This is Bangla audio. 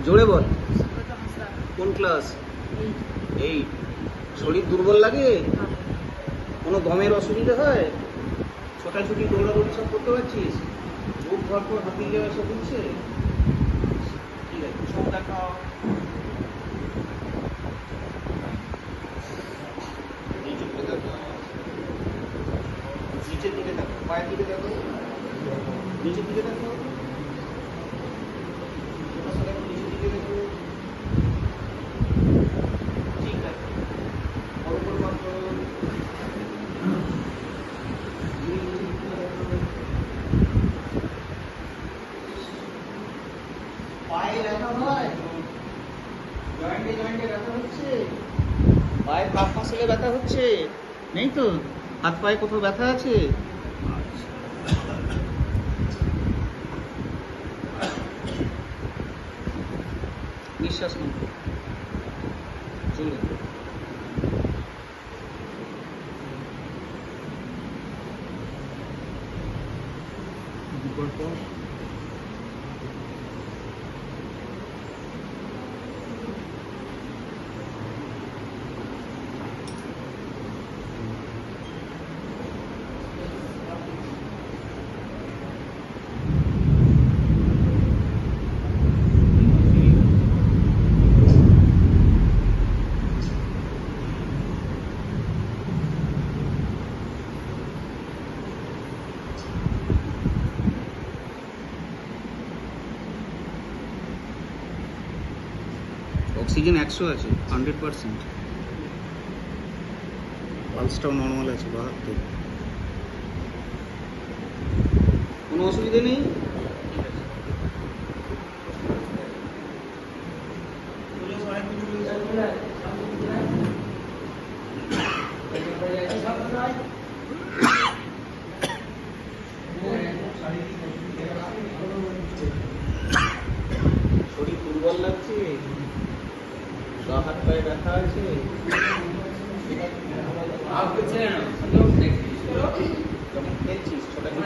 জোরে বল। কোন ক্লাস? 8। শরীর দুর্বল লাগে? কোনো গমের অসুবিধা হয়? ছোটাছুটি দৌড়াদৌড়ি সব করতে পারছিস? বুক ভরপুর হাঁপিয়ে যাওয়া সব হচ্ছে? ঠিক আছে, সব দেখাও। নিচের দিকে দেখো, পায়ের দিকে দেখো, নিচের দিকে দেখো, নিচের দিকে দেখো। ঠিক আছে, বড় বড় করো। পায়ে ব্যথা হয়? জয়েন্টে জয়েন্টে ব্যথা হচ্ছে? পায়ের কাপ মাসলে ব্যথা হচ্ছে? নেই তো? হাত পায়ে কোথাও ব্যথা আছে? নিঃশ্বাস নাও জোরে। দুবার পর অক্সিজেন 100 আছে, 100%। পালসটাও নর্মাল আছে, 72। কোনো অসুবিধা নেই? শরীর দুর্বল লাগছে? গা হাত পায়ে ব্যথা আছে? খেলছিস ছোট